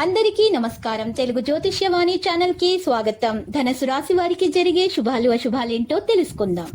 అందరికీ నమస్కారం. తెలుగు జ్యోతిష్యవాణి ఛానల్ కి స్వాగతం. ధనుసు రాశి వారికి జరిగే శుభాలు అశుభాలేంటో తెలుసుకుందాం.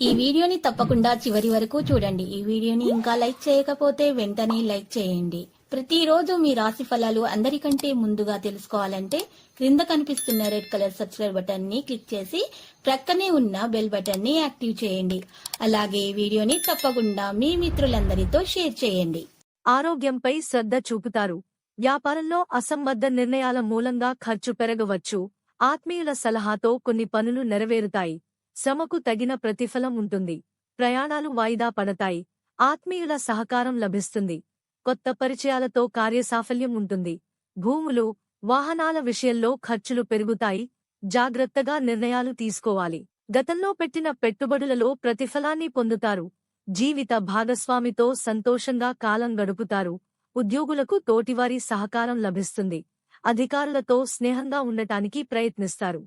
ఈ వీడియోని తప్పకుండా చివరి వరకు చూడండి. ఈ వీడియోని ఇంకా లైక్ చేయకపోతే వెంటనే లైక్ చేయండి. ప్రతిరోజు మీ రాశి ఫలాలు అందరికంటే ముందుగా తెలుసుకోవాలంటే క్రింద కనిపిస్తున్న రెడ్ కలర్ సబ్స్క్రైబ్ బటన్ ని క్లిక్ చేసి ప్రక్కనే ఉన్న బెల్ బటన్ ని యాక్టివ్ చేయండి. అలాగే ఈ వీడియోని తప్పకుండా మీ మిత్రులందరితో షేర్ చేయండి. ఆరోగ్యంపై శ్రద్ధ చూపుతారు. వ్యాపారంలో అసంబద్ధ నిర్ణయాల మూలంగా ఖర్చు పెరగవచ్చు. ఆత్మీయుల సలహాతో కొన్ని పనులు నెరవేరుతాయి. శ్రమకు తగిన ప్రతిఫలం ఉంటుంది. ప్రయాణాలు వాయిదా పడతాయి. ఆత్మీయుల సహకారం లభిస్తుంది. కొత్త పరిచయాలతో కార్యసాఫల్యం ఉంటుంది. భూములు, వాహనాల విషయంలో ఖర్చులు పెరుగుతాయి. జాగ్రత్తగా నిర్ణయాలు తీసుకోవాలి. గతంలో పెట్టిన పెట్టుబడులలో ప్రతిఫలాన్ని పొందుతారు. జీవిత భాగస్వామితో సంతోషంగా కాలం గడుపుతారు. ఉద్యోగులకు తోటివారి సహకారం లభిస్తుంది. అధికారులతో స్నేహంగా ఉండటానికి ప్రయత్నిస్తారు.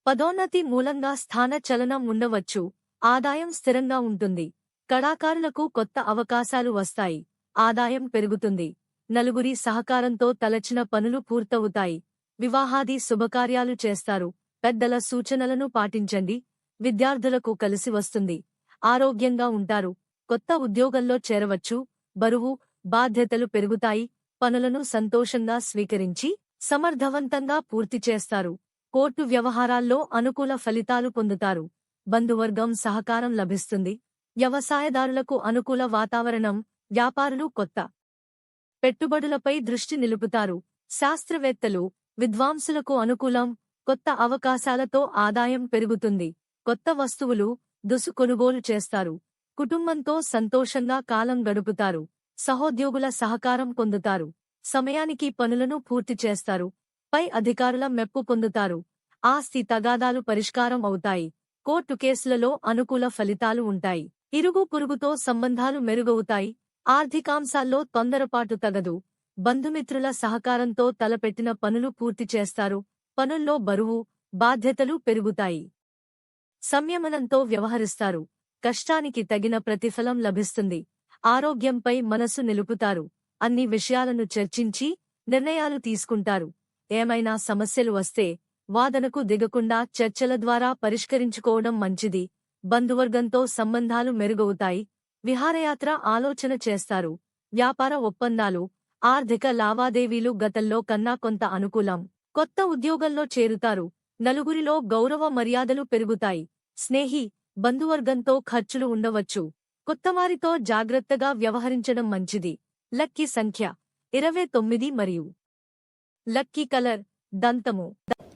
పదోన్నతి మూలంగా స్థాన చలనం ఉండవచ్చు. ఆదాయం స్థిరంగా ఉంటుంది. కళాకారులకు కొత్త అవకాశాలు వస్తాయి. ఆదాయం పెరుగుతుంది. నలుగురి సహకారంతో తలచిన పనులు పూర్తవుతాయి. వివాహాది శుభకార్యాలు చేస్తారు. పెద్దల సూచనలను పాటించండి. విద్యార్థులకు కలిసి వస్తుంది. ఆరోగ్యంగా ఉంటారు. కొత్త ఉద్యోగంలో చేరవచ్చు. బరువు, బాధ్యతలు పెరుగుతాయి. పనులను సంతోషంగా స్వీకరించి సమర్థవంతంగా పూర్తి చేస్తారు. కోర్టు వ్యవహారాల్లో అనుకూల ఫలితాలు పొందుతారు. బంధువర్గం సహకారం లభిస్తుంది. వ్యవసాయదారులకు అనుకూల వాతావరణం. వ్యాపారులు కొత్త పెట్టుబడులపై దృష్టి నిలుపుతారు. శాస్త్రవేత్తలు, విద్వాంసులకు అనుకూలం. కొత్త అవకాశాలతో ఆదాయం పెరుగుతుంది. కొత్త వస్తువులు, దుసు కొనుగోలు చేస్తారు. కుటుంబంతో సంతోషంగా కాలం గడుపుతారు. సహోద్యోగుల సహకారం పొందుతారు. సమయానికి పనులను పూర్తి చేస్తారు. పై అధికారుల మెప్పు పొందుతారు. ఆస్తి తగాదాలు పరిష్కారం అవుతాయి. కోర్టు కేసులలో అనుకూల ఫలితాలు ఉంటాయి. ఇరుగు పొరుగుతో సంబంధాలు మెరుగవుతాయి. ఆర్థికాంశాల్లో తొందరపాటు తగదు. బంధుమిత్రుల సహకారంతో తలపెట్టిన పనులు పూర్తి చేస్తారు. పనుల్లో బరువు, బాధ్యతలు పెరుగుతాయి. సంయమనంతో వ్యవహరిస్తారు. కష్టానికి తగిన ప్రతిఫలం లభిస్తుంది. ఆరోగ్యంపై మనసు నిలుపుతారు. అన్ని విషయాలను చర్చించి నిర్ణయాలు తీసుకుంటారు. ఏమైనా సమస్యలు వస్తే వాదనకు దిగకుండా చర్చల ద్వారా పరిష్కరించుకోవడం మంచిది. బంధువర్గంతో సంబంధాలు మెరుగవుతాయి. విహారయాత్ర ఆలోచన చేస్తారు. వ్యాపార ఒప్పందాలు, ఆర్థిక లావాదేవీలు గతంలో కన్నా కొంత అనుకూలం. కొత్త ఉద్యోగంలో చేరుతారు. నలుగురిలో గౌరవ మర్యాదలు పెరుగుతాయి. స్నేహి, బంధువర్గంతో ఖర్చులు ఉండవచ్చు. కొత్తవారితో జాగ్రత్తగా వ్యవహరించడం మంచిది. లక్కీ సంఖ్య 29 మరియు లక్కీ కలర్ దంతము.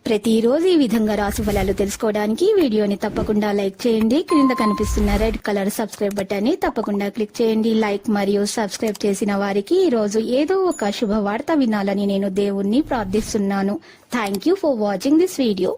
ప్రతిరోజు ఈ విధంగా రాశి ఫలాలు తెలుసుకోవడానికి వీడియోని తప్పకుండా లైక్ చేయండి. క్రింద కనిపిస్తున్న రెడ్ కలర్ సబ్స్క్రైబ్ బటన్ ని తప్పకుండా క్లిక్ చేయండి. లైక్ మరియు సబ్స్క్రైబ్ చేసిన వారికి ఈ రోజు ఏదో ఒక శుభవార్త వినాలని నేను దేవుణ్ణి ప్రార్థిస్తున్నాను. Thank you for watching this video.